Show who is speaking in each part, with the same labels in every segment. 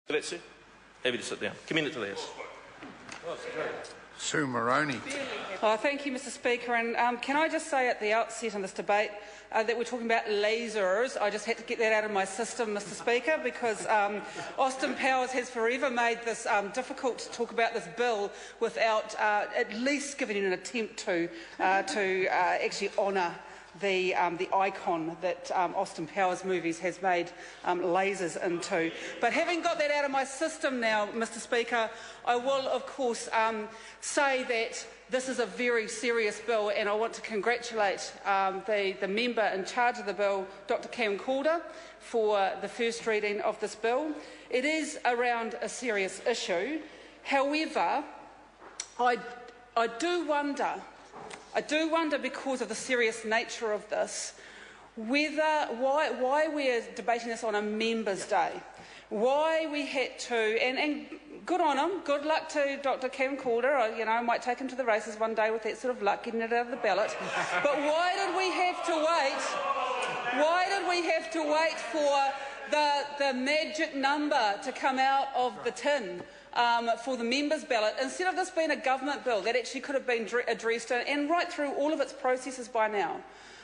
Speaker 1: That's it. Happy to sit down. Commendate Les.
Speaker 2: Sue Moroney.
Speaker 3: Thank you, Mr Speaker. And can I just say at the outset in this debate that we're talking about lasers. I just had to get that out of my system, Mr Speaker, because Austin Powers has forever made this difficult to talk about this bill without at least giving an attempt to actually honour the icon that Austin Powers movies has made lasers into. But having got that out of my system now, Mr Speaker, I will of course say that this is a very serious bill, and I want to congratulate the member in charge of the bill, Dr Cam Calder, for the first reading of this bill. It is around a serious issue. However, I do wonder, because of the serious nature of this, why we're debating this on a Members' Day. Why we had to, and good on him, good luck to Dr Cam Calder. I might take him to the races one day with that sort of luck, getting it out of the ballot. But why did we have to wait? Why did we have to wait for the magic number to come out of the tin? For the members' ballot, instead of this being a government bill that actually could have been addressed and right through all of its processes by now.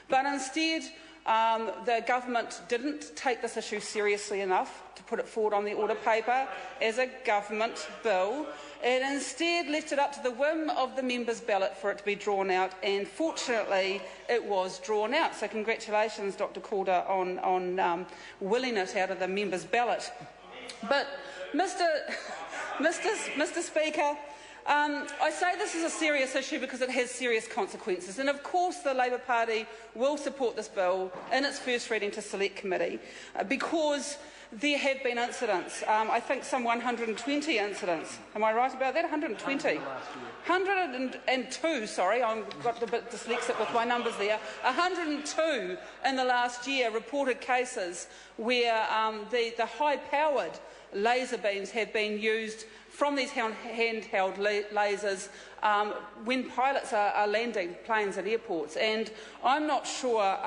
Speaker 3: But instead, the government didn't take this issue seriously enough to put it forward on the order paper as a government bill. It instead left it up to the whim of the members' ballot for it to be drawn out, and fortunately it was drawn out. So congratulations, Dr Calder, on willing it out of the members' ballot. But Mr Speaker, I say this is a serious issue because it has serious consequences, and of course the Labour Party will support this bill in its first reading to Select Committee because there have been incidents, I think some 120 incidents. Am I right about that? 120? 102, sorry, I've got a bit dyslexic with my numbers there. 102 in the last year reported cases where the high-powered laser beams have been used from these handheld lasers when pilots are landing planes at airports. And I'm not sure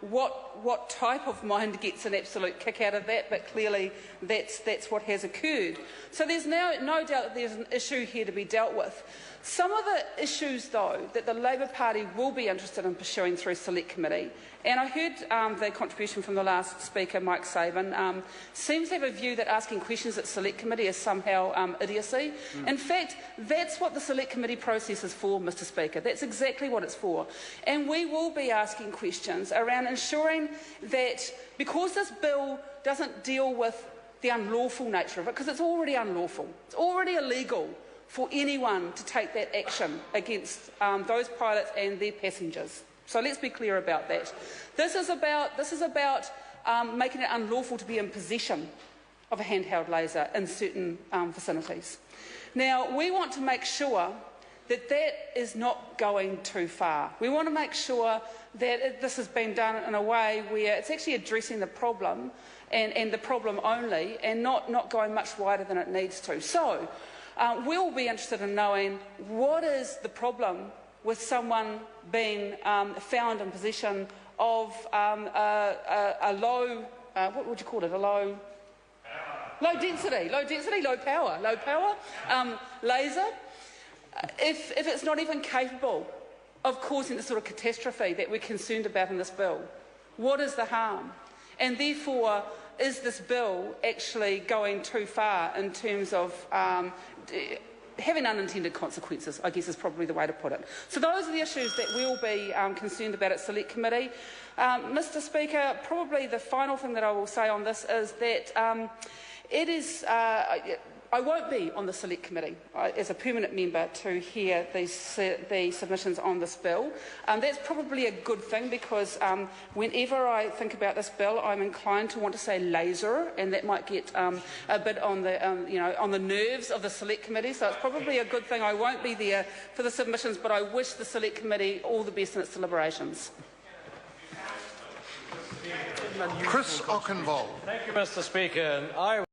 Speaker 3: what type of mind gets an absolute kick out of that, but clearly that's what has occurred. So there's now no doubt that there's an issue here to be dealt with. Some of the issues, though, that the Labour Party will be interested in pursuing through Select Committee, and I heard the contribution from the last speaker, Mike Sabin, seems to have a view that asking questions at Select Committee is somehow idiocy. In fact, that's what the Select Committee process is for, Mr Speaker. That's exactly what it's for. And we will be asking questions around ensuring that, because this bill doesn't deal with the unlawful nature of it, because it's already unlawful, it's already illegal for anyone to take that action against those pilots and their passengers. So let's be clear about that. This is about making it unlawful to be in possession of a handheld laser in certain vicinities. Now, we want to make sure that that is not going too far. We want to make sure that this has been done in a way where it's actually addressing the problem and the problem only, and not going much wider than it needs to. So we'll be interested in knowing what is the problem with someone being found in possession of a low, what would you call it, a low density, low power laser, if it's not even capable of causing the sort of catastrophe that we're concerned about in this bill. What is the harm? And therefore, is this bill actually going too far in terms of having unintended consequences, I guess is probably the way to put it. So those are the issues that we'll be concerned about at Select Committee. Mr Speaker, probably the final thing that I will say on this is that it is I won't be on the Select Committee as a permanent member to hear the submissions on this bill. That's probably a good thing, because whenever I think about this bill, I'm inclined to want to say laser, and that might get a bit on the on the nerves of the Select Committee. So it's probably a good thing I won't be there for the submissions, but I wish the Select Committee all the best in its deliberations.
Speaker 2: Chris Ockenvold.
Speaker 4: Thank you, Mr Speaker.